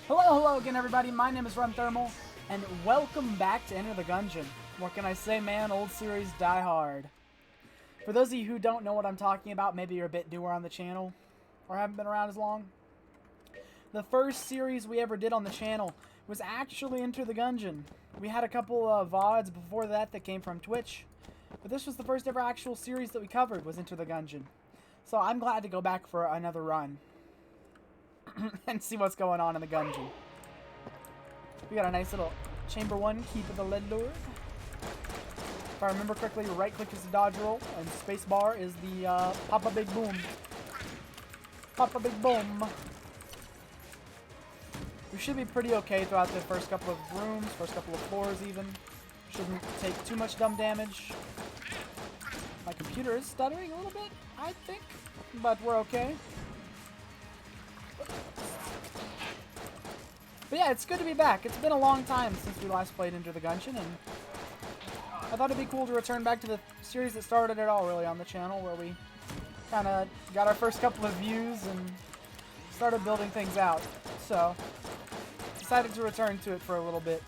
Hello again, everybody. My name is RunThermal, and welcome back to Enter the Gungeon. What can I say, man? Old series die hard. For those of you who don't know what I'm talking about, maybe you're a bit newer on the channel, or haven't been around as long. The first series we ever did on the channel was actually Enter the Gungeon. We had a couple of VODs before that came from Twitch, but this was the first ever actual series that we covered, was Enter the Gungeon. So I'm glad to go back for another run and see what's going on in the Gungeon. We got a nice little Chamber 1, Keep of the Lead Lord. If I remember correctly, right click is the dodge roll, and space bar is the Papa Big Boom. Papa Big Boom. We should be pretty okay throughout the first couple of rooms, first couple of floors even. Shouldn't take too much dumb damage. My computer is stuttering a little bit, I think, but we're okay. But yeah, it's good to be back. It's been a long time since we last played Enter the Gungeon, and I thought it'd be cool to return back to the series that started it all, really, on the channel, where we kind of got our first couple of views and started building things out. So, decided to return to it for a little bit.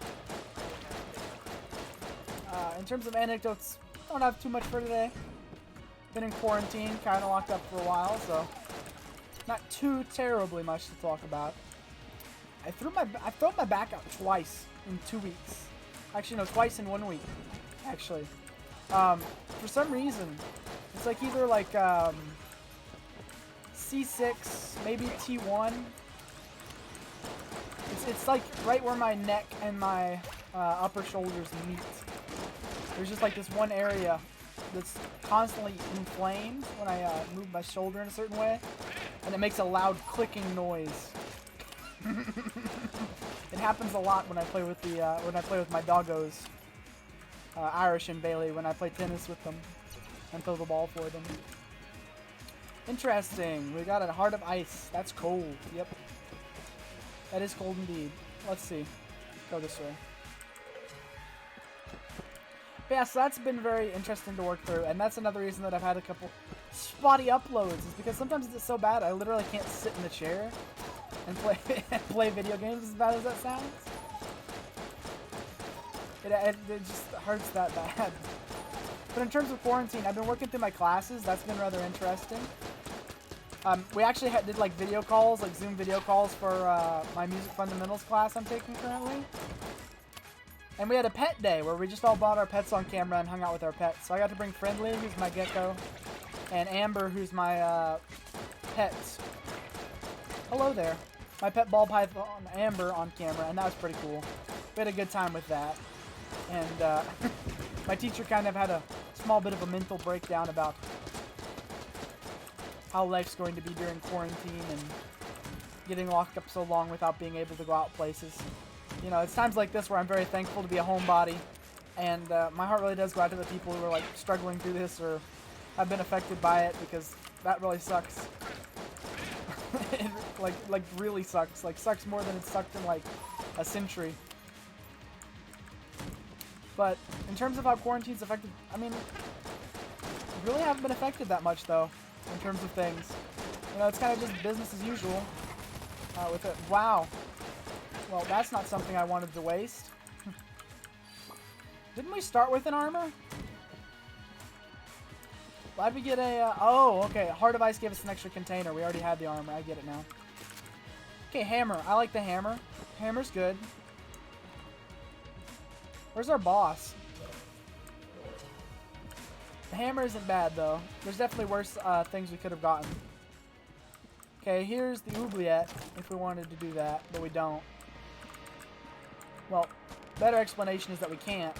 In terms of anecdotes, don't have too much for today. Been in quarantine, kind of locked up for a while, so not too terribly much to talk about. I've thrown my back out twice in 2 weeks. Actually, no, twice in 1 week. Actually, for some reason, it's like either like C6, maybe T1. It's like right where my neck and my upper shoulders meet. There's just like this one area that's constantly inflamed when I move my shoulder in a certain way, and it makes a loud clicking noise. It happens a lot when I play with the my doggos, Irish and Bailey, when I play tennis with them and throw the ball for them. Interesting. We got a Heart of Ice. That's cold. Yep. That is cold indeed. Let's see. Go this way. But yeah, so that's been very interesting to work through, and that's another reason that I've had a couple spotty uploads, is because sometimes it's so bad I literally can't sit in the chair and play video games, as bad as that sounds. It just hurts that bad. But in terms of quarantine, I've been working through my classes. That's been rather interesting. We actually did like video calls, like Zoom video calls for my music fundamentals class I'm taking currently. And we had a pet day where we just all brought our pets on camera and hung out with our pets. So I got to bring Friendly, who's my gecko, and Amber, who's my pet. Hello there. My pet ball python, Amber, on camera, and that was pretty cool. We had a good time with that. And my teacher kind of had a small bit of a mental breakdown about how life's going to be during quarantine and getting locked up so long without being able to go out places. You know, it's times like this where I'm very thankful to be a homebody, and my heart really does go out to the people who are like struggling through this or have been affected by it, because that really sucks. It like really sucks. Like, sucks more than it's sucked in like a century. But in terms of how quarantine's affected, I mean, really haven't been affected that much though, in terms of things. You know, it's kind of just business as usual with it. Wow. Well, that's not something I wanted to waste. Didn't we start with an armor? Why'd we get a... oh, okay. Heart of Ice gave us an extra container. We already had the armor. I get it now. Okay, hammer. I like the hammer. Hammer's good. Where's our boss? The hammer isn't bad, though. There's definitely worse things we could have gotten. Okay, here's the oubliette, if we wanted to do that, but we don't. Well, better explanation is that we can't.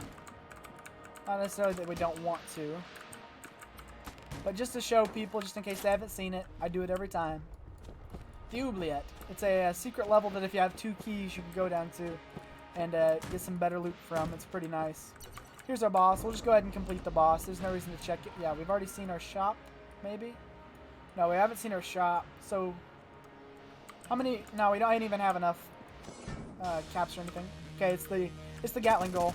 Not necessarily that we don't want to. But just to show people, just in case they haven't seen it, I do it every time. The oubliette. It's a secret level that if you have 2 keys, you can go down to and get some better loot from. It's pretty nice. Here's our boss. We'll just go ahead and complete the boss. There's no reason to check it. Yeah, we've already seen our shop, maybe? No, we haven't seen our shop. So, how many... No, we don't even have enough caps or anything. Okay, it's the Gatling goal.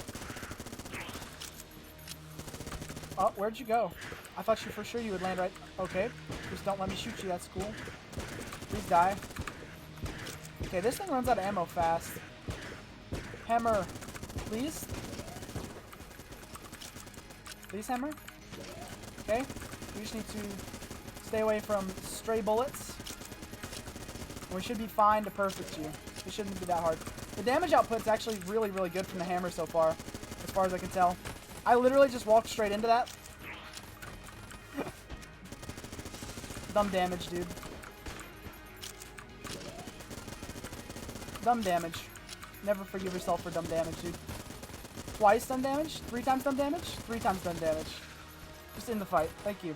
Oh, where'd you go? I thought you for sure you would land right... Okay, just don't let me shoot you. That's cool. Please die. Okay, this thing runs out of ammo fast. Hammer, please. Please, hammer. Okay, we just need to stay away from stray bullets. We should be fine to perfect you. It shouldn't be that hard. The damage output's actually really, really good from the hammer so far as I can tell. I literally just walked straight into that. Dumb damage, dude. Dumb damage. Never forgive yourself for dumb damage, dude. Twice dumb damage? 3 times dumb damage? 3 times dumb damage. Just in the fight. Thank you.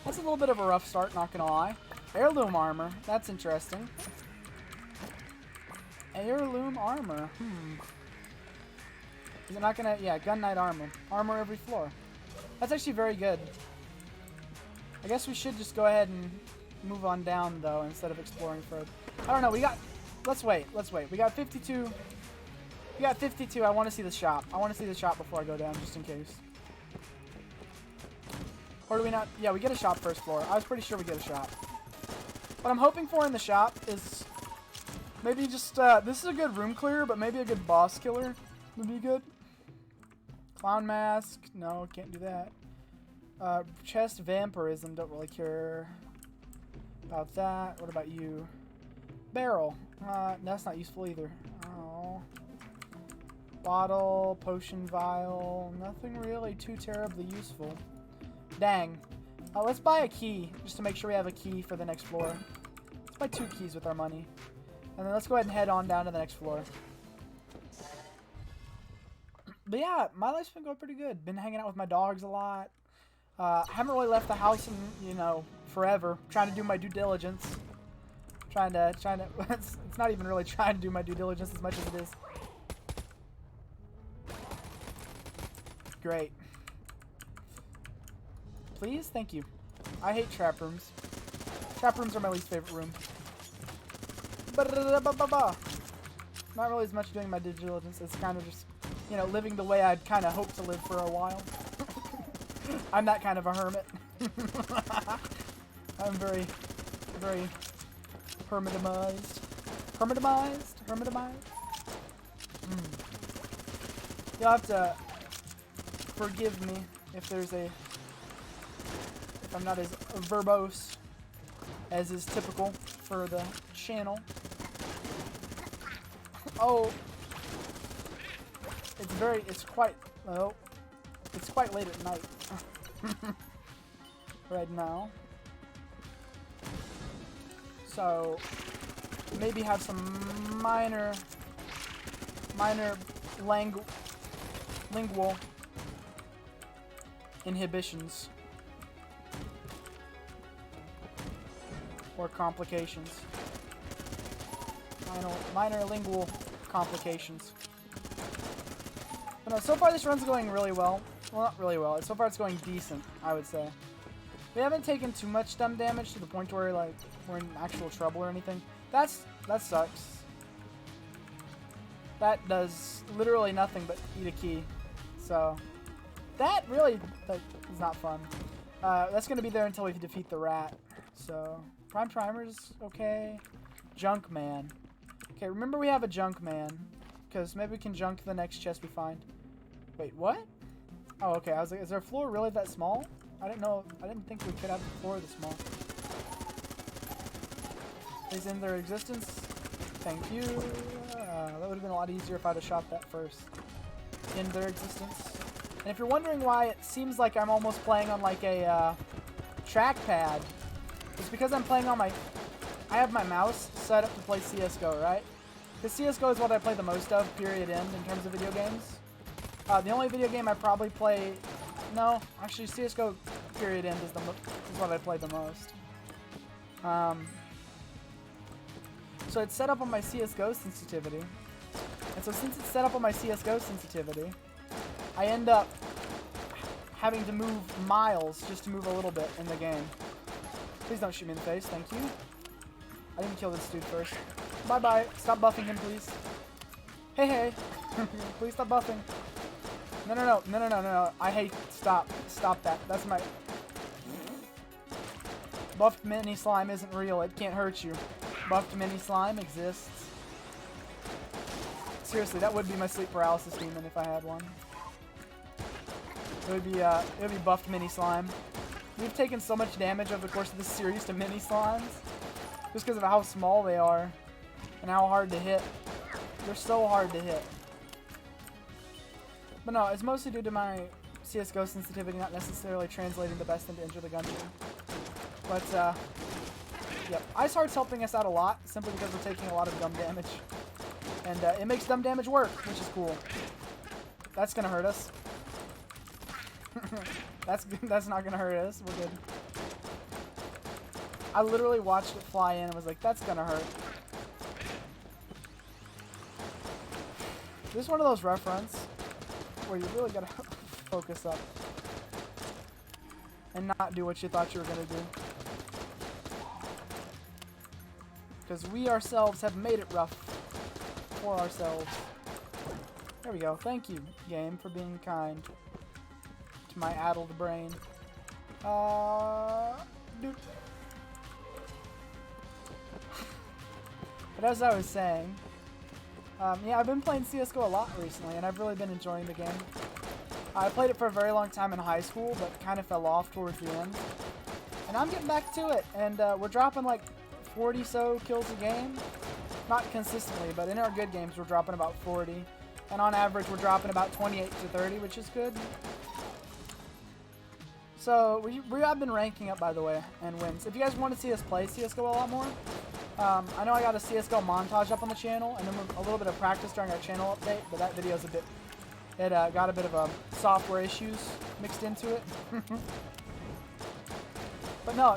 That's a little bit of a rough start, not gonna lie. Heirloom armor. That's interesting. Heirloom armor. Is it not gonna... Yeah, gun knight armor. Armor every floor. That's actually very good. I guess we should just go ahead and move on down, though, instead of exploring further. I don't know, we got... Let's wait. We got 52... We got 52. I want to see the shop. I want to see the shop before I go down, just in case. Or do we not... Yeah, we get a shop first floor. I was pretty sure we get a shop. What I'm hoping for in the shop is... Maybe just... this is a good room clear, but maybe a good boss killer would be good. Clown mask. No, can't do that. Chest vampirism. Don't really care about that. What about you? Barrel. That's not useful either. Oh. Bottle, potion vial. Nothing really too terribly useful. Dang. Let's buy a key, just to make sure we have a key for the next floor. Let's buy 2 keys with our money. And then let's go ahead and head on down to the next floor. But yeah, my life's been going pretty good. Been hanging out with my dogs a lot. Haven't really left the house in, you know, forever. Trying to do my due diligence. Trying to, it's not even really trying to do my due diligence as much as it is. Great. Please? Thank you. I hate trap rooms. Trap rooms are my least favorite room. Not really as much doing my due diligence as kind of just, you know, living the way I'd kind of hope to live for a while. I'm that kind of a hermit. I'm very, very hermitamized. Hermitamized? You'll have to forgive me if I'm not as verbose as is typical for the channel. Oh, it's quite late at night right now. So maybe have some minor lingual inhibitions or complications. Minor lingual complications. But no, so far this run's going really well. Well, not really well. So far it's going decent, I would say. We haven't taken too much dumb damage to the point where like we're in actual trouble or anything. That sucks. That does literally nothing but eat a key. So that really is not fun. That's gonna be there until we defeat the rat. So prime primer's okay. Junk man. Okay, remember we have a junk man, because maybe we can junk the next chest we find. Wait, what? Oh, okay. I was like, is our floor really that small? I didn't know. I didn't think we could have the floor this small. Is in their existence? Thank you. That would have been a lot easier if I'd have shot that first. In their existence. And if you're wondering why it seems like I'm almost playing on like a trackpad, it's because I'm playing on my... I have my mouse set up to play CSGO, right? Because CSGO is what I play the most of, period end, in terms of video games. The only video game I probably play... No, actually CSGO period end is what I play the most. So it's set up on my CSGO sensitivity. And so since it's set up on my CSGO sensitivity, I end up having to move miles just to move a little bit in the game. Please don't shoot me in the face, thank you. I didn't kill this dude first. Bye-bye. Stop buffing him, please. Hey, hey. Please stop buffing. No. I hate... Stop. Stop that. That's my... Buffed mini slime isn't real. It can't hurt you. Buffed mini slime exists. Seriously, that would be my sleep paralysis demon if I had one. It would be buffed mini slime. We've taken so much damage over the course of this series to mini slimes just because of how small they are and how hard to hit. They're so hard to hit. But no, it's mostly due to my CSGO sensitivity not necessarily translating the best into Enter the Gungeon. But, yep. Ice Heart's helping us out a lot simply because we're taking a lot of dumb damage. And it makes dumb damage work, which is cool. That's gonna hurt us. That's not gonna hurt us. We're good. I literally watched it fly in and was like, that's gonna hurt. This is one of those rough runs where you really gotta focus up and not do what you thought you were gonna do. Because we ourselves have made it rough for ourselves. There we go. Thank you, game, for being kind to my addled brain. Dude. But as I was saying, yeah, I've been playing CSGO a lot recently, and I've really been enjoying the game. I played it for a very long time in high school, but kind of fell off towards the end. And I'm getting back to it, and we're dropping like 40 so kills a game. Not consistently, but in our good games we're dropping about 40. And on average we're dropping about 28 to 30, which is good. So we have been ranking up, by the way, and wins. If you guys want to see us play CSGO a lot more, I know I got a CSGO montage up on the channel, and then a little bit of practice during our channel update, but that video's a bit, it got a bit of software issues mixed into it. But no,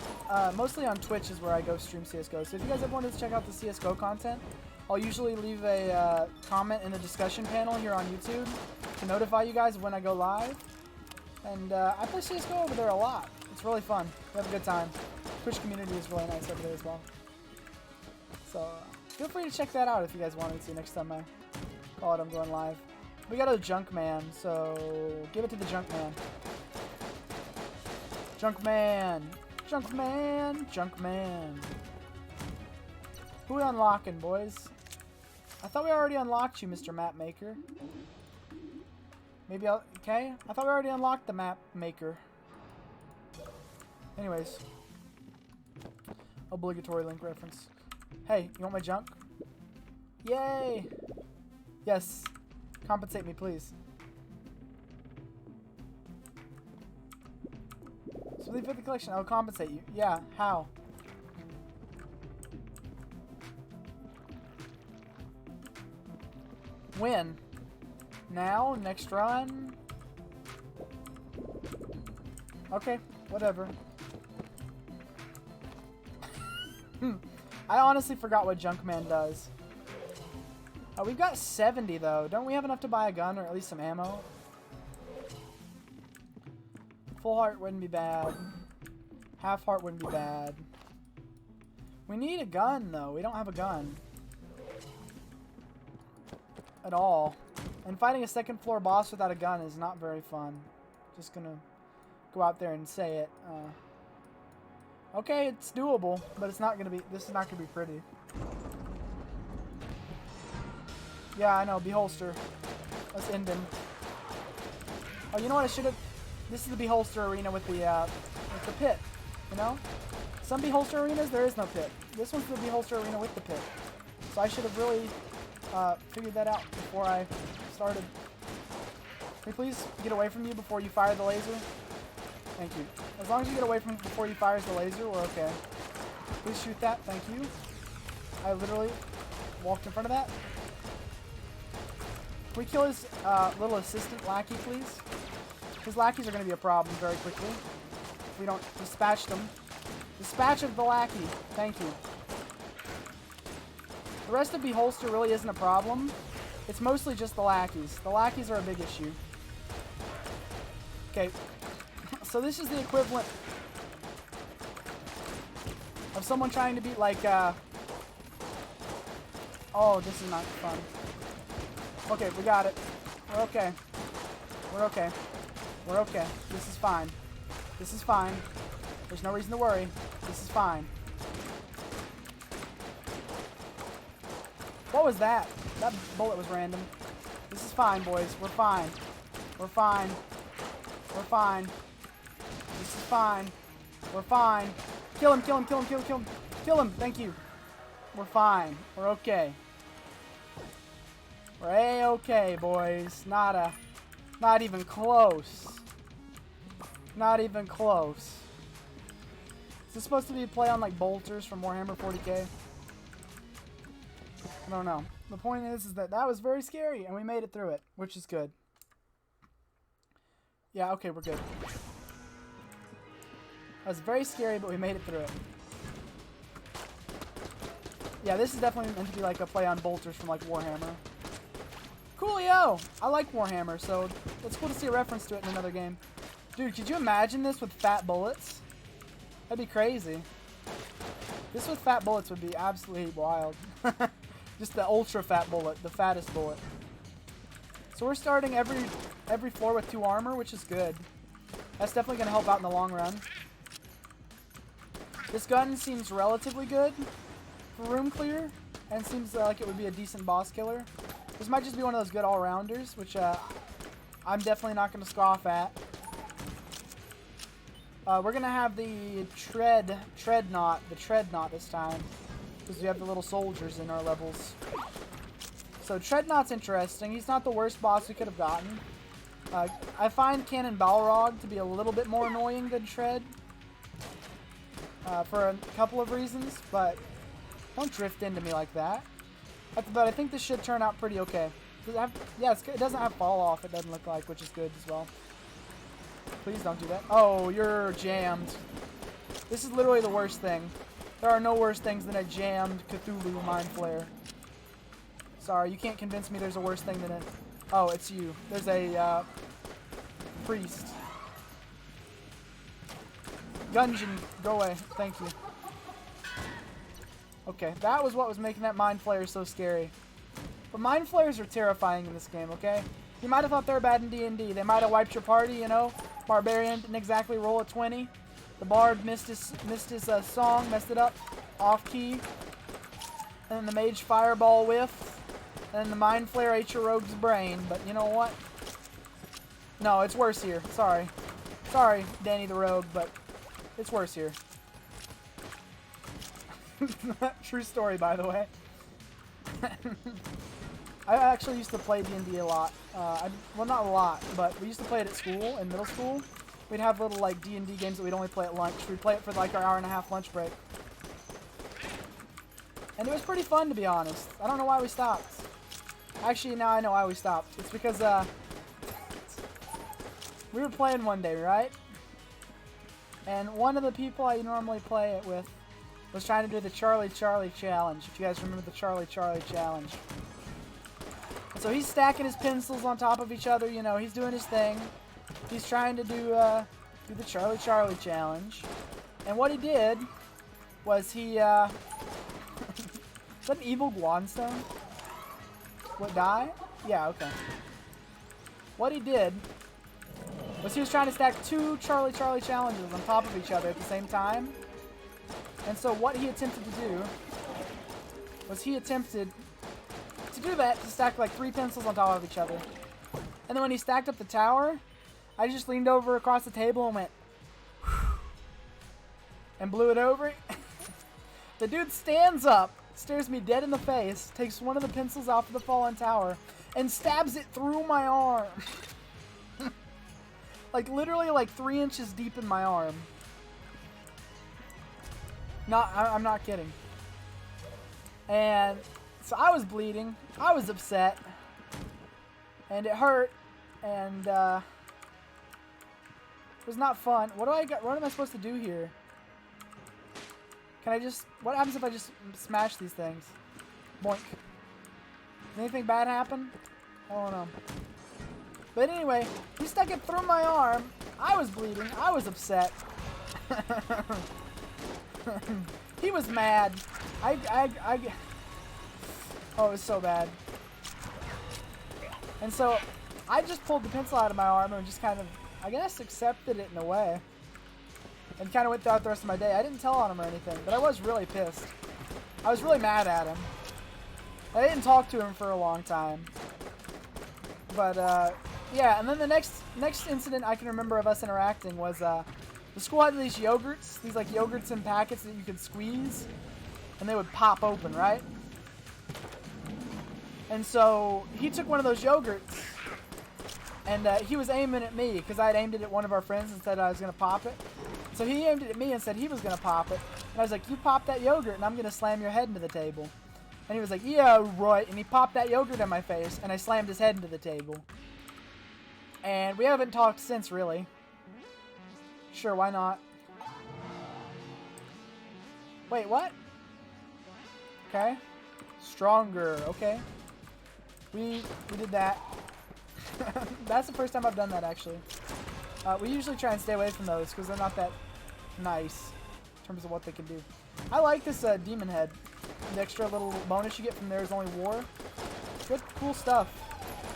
mostly on Twitch is where I go stream CSGO. So if you guys ever wanted to check out the CSGO content, I'll usually leave a comment in the discussion panel here on YouTube to notify you guys when I go live. And I play CSGO over there a lot. It's really fun. We have a good time. Twitch community is really nice over there as well. So feel free to check that out if you guys wanted to next time I call it I'm going live. We got a junk man, so give it to the junk man. Junk man. Junk man. Junk man. Who we unlocking, boys? I thought we already unlocked you, Mr. Map Maker. Maybe I'll... Okay. I thought we already unlocked the map maker. Anyways. Obligatory link reference. Hey, you want my junk? Yay! Yes. Compensate me, please. So leave it the collection. I'll compensate you. Yeah, how? When? Now? Next run? Okay, whatever. I honestly forgot what Junkman does. We've got 70 though. Don't we have enough to buy a gun or at least some ammo? Full heart wouldn't be bad. Half heart wouldn't be bad. We need a gun though. We don't have a gun. At all. And fighting a second floor boss without a gun is not very fun. Just gonna go out there and say it. Okay, it's doable, but it's not gonna be. This is not gonna be pretty. Yeah, I know. Beholster. Let's end him. Oh, you know what? I should have. This is the Beholster arena with the pit. You know, some Beholster arenas there is no pit. This one's the Beholster arena with the pit. So I should have really figured that out before I started. Can you please get away from you before you fire the laser? Thank you. As long as you get away from it before he fires the laser, we're okay. Please shoot that. Thank you. I literally walked in front of that. Can we kill his little assistant lackey, please? His lackeys are going to be a problem very quickly if we don't dispatch them. Dispatch of the lackey. Thank you. The rest of Beholster really isn't a problem. It's mostly just the lackeys. The lackeys are a big issue. Okay. So this is the equivalent of someone trying to beat like, oh, this is not fun. Okay, we got it. We're okay. We're okay. We're okay. This is fine. This is fine. There's no reason to worry. This is fine. What was that? That bullet was random. This is fine, boys. We're fine. We're fine. We're fine. This is fine. We're fine. Kill him, kill him, kill him, kill him, kill him. Kill him. Thank you. We're fine. We're okay. We're A-okay, boys. Not even close. Not even close. Is this supposed to be a play on like bolters from Warhammer 40k? I don't know. The point is that was very scary, and we made it through it, which is good. Yeah, okay, we're good. That was very scary, but we made it through it. Yeah, this is definitely meant to be like a play on bolters from like Warhammer. Coolio! I like Warhammer, so it's cool to see a reference to it in another game. Dude, could you imagine this with fat bullets? That'd be crazy. This with fat bullets would be absolutely wild. Just the ultra fat bullet, the fattest bullet. So we're starting every floor with 2 armor, which is good. That's definitely going to help out in the long run. This gun seems relatively good for room clear, and seems like it would be a decent boss killer. This might just be one of those good all-rounders, which I'm definitely not going to scoff at. We're going to have the Treadnought this time, because we have the little soldiers in our levels. So Treadnought's interesting. He's not the worst boss we could have gotten. I find Cannon Balrog to be a little bit more annoying than Tread. For a couple of reasons, but don't drift into me like that. But I think this should turn out pretty okay. Yeah, it doesn't have fall off, it doesn't look like, which is good as well. Please don't do that. Oh, you're jammed. This is literally the worst thing. There are no worse things than a jammed Cthulhu Mind Flare. Sorry, you can't convince me there's a worse thing than it. Oh, it's you. There's a priest. Gungeon, go away. Thank you. Okay, that was what was making that Mind Flayer so scary. But Mind Flayers are terrifying in this game, okay? You might have thought they were bad in D&D. They might have wiped your party, you know? Barbarian didn't exactly roll a 20. The Bard missed his song, messed it up. Off-key. And then the Mage Fireball whiffed. And then the Mind Flayer ate your rogue's brain. But you know what? No, it's worse here. Sorry. Sorry, Danny the Rogue, but it's worse here. True story, by the way. I actually used to play D&D a lot. Well, not a lot, but we used to play it at school, in middle school. We'd have little, like, D&D games that we'd only play at lunch. We'd play it for, like, our hour-and-a-half lunch break. And it was pretty fun, to be honest. I don't know why we stopped. Actually, now I know why we stopped. It's because, we were playing one day, right? And one of the people I normally play it with was trying to do the Charlie Charlie challenge. If you guys remember the Charlie Charlie challenge. And so he's stacking his pencils on top of each other. You know, he's doing his thing. He's trying to do the Charlie Charlie challenge. And what he did was he, is that an evil Guanstone? What, die? Yeah, okay. What he did was he was trying to stack 2 Charlie Charlie challenges on top of each other at the same time. And so what he attempted to do was he attempted to do that, to stack like 3 pencils on top of each other. And then when he stacked up the tower, I just leaned over across the table and went, and blew it over. The dude stands up, stares me dead in the face, takes one of the pencils off of the fallen tower, and stabs it through my arm. Like literally like 3 inches deep in my arm. I'm not kidding. And so I was bleeding. I was upset. And it hurt. And it was not fun. What am I supposed to do here? Can I just... What happens if I just smash these things? Boink. Does anything bad happen? I don't know. But anyway, he stuck it through my arm. I was bleeding. I was upset. He was mad. Oh, it was so bad. And so, I just pulled the pencil out of my arm and just kind of, I guess, accepted it in a way. And kind of went throughout the rest of my day. I didn't tell on him or anything, but I was really pissed. I was really mad at him. I didn't talk to him for a long time. But, yeah, and then the next incident I can remember of us interacting was, the school had these yogurts, like yogurts in packets that you could squeeze, and they would pop open, right? And so, he took one of those yogurts, and he was aiming at me, because I had aimed it at one of our friends and said I was going to pop it. So he aimed it at me and said he was going to pop it. And I was like, you pop that yogurt, and I'm going to slam your head into the table. And he was like, yeah, right. And he popped that yogurt in my face, and I slammed his head into the table. And we haven't talked since, really. Sure, why not? Wait, what? Okay. Stronger, okay. We did that. That's the first time I've done that, actually. We usually try and stay away from those, because they're not that nice in terms of what they can do. I like this demon head. The extra little bonus you get from there is only war. Good, cool stuff.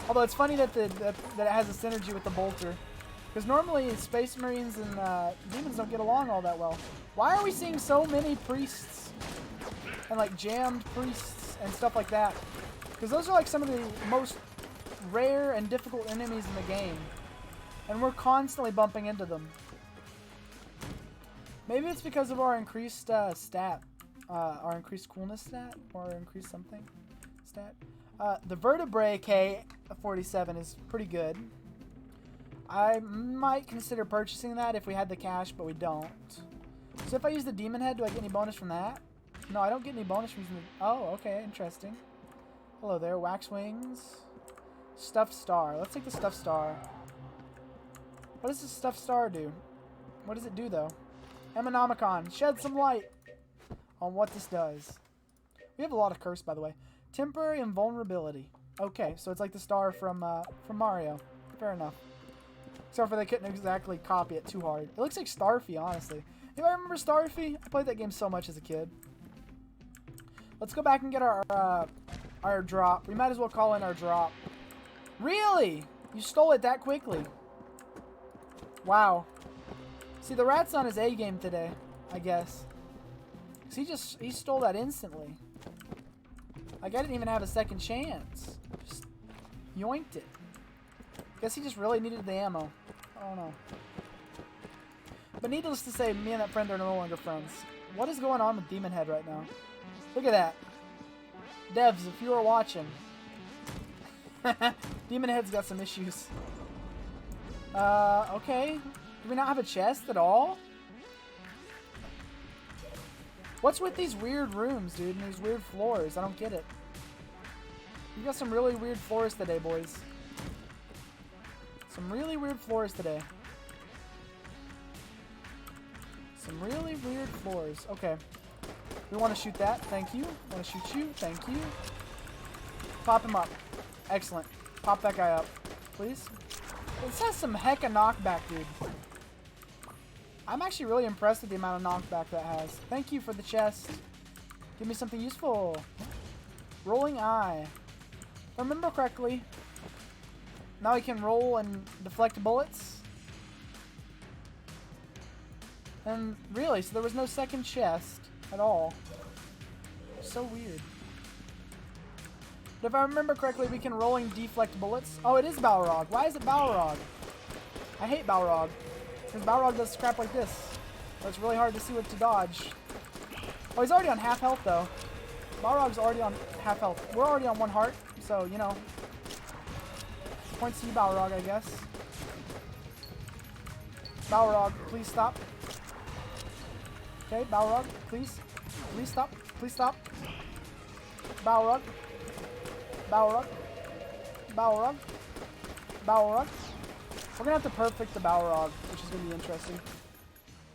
Although it's funny that that it has a synergy with the bolter. Because normally Space Marines and demons don't get along all that well. Why are we seeing so many priests? And like jammed priests and stuff like that? Because those are like some of the most rare and difficult enemies in the game. And we're constantly bumping into them. Maybe it's because of our increased stat. Our increased coolness stat? Or increased something stat? The Vertebrae K47 is pretty good. I might consider purchasing that if we had the cash, but we don't. So if I use the Demon Head, do I get any bonus from that? No, I don't get any bonus from the... Oh, okay, interesting. Hello there, Wax Wings. Stuffed Star. Let's take the Stuffed Star. What does the Stuffed Star do? What does it do, though? Emenomicon, shed some light on what this does. We have a lot of curse, by the way. Temporary invulnerability. Okay, so it's like the star from Mario. Fair enough. Except for they couldn't exactly copy it too hard. It looks like Starfy, honestly. Anybody remember Starfy? I played that game so much as a kid. Let's go back and get our drop. We might as well call in our drop. Really? You stole it that quickly? Wow. See, the rat's on his A game today, I guess. 'Cause he stole that instantly. Like, I didn't even have a second chance. Just yoinked it. Guess he just really needed the ammo. I don't know. But needless to say, me and that friend are no longer friends. What is going on with Demon Head right now? Look at that. Devs, if you are watching. Demon Head's got some issues. Okay. Do we not have a chest at all? What's with these weird rooms, dude, and these weird floors? I don't get it. You got some really weird floors today, boys. Some really weird floors today. Some really weird floors. Okay. We want to shoot that. Thank you. Want to shoot you. Thank you. Pop him up. Excellent. Pop that guy up. Please. This has some hecka knockback, dude. I'm actually really impressed with the amount of knockback that has. Thank you for the chest. Give me something useful. Rolling eye. If I remember correctly, now he can roll and deflect bullets. And really, so there was no second chest at all. So weird. But if I remember correctly, we can roll and deflect bullets. Oh, it is Balrog. Why is it Balrog? I hate Balrog. Because Balrog does crap like this. So it's really hard to see what to dodge. Oh, he's already on half health, though. Balrog's already on half health. We're already on 1 heart, so, you know. Points to you, Balrog, I guess. Balrog, please stop. Okay, Balrog, please. Please stop. Please stop. Balrog. Balrog. Balrog. Balrog. We're going to have to perfect the Balrog, which is going to be interesting.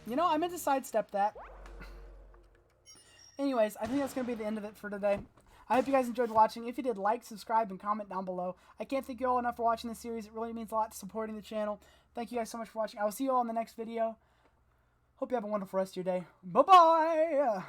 You know, I meant to sidestep that. Anyways, I think that's going to be the end of it for today. I hope you guys enjoyed watching. If you did, like, subscribe, and comment down below. I can't thank you all enough for watching this series. It really means a lot to supporting the channel. Thank you guys so much for watching. I will see you all in the next video. Hope you have a wonderful rest of your day. Bye-bye!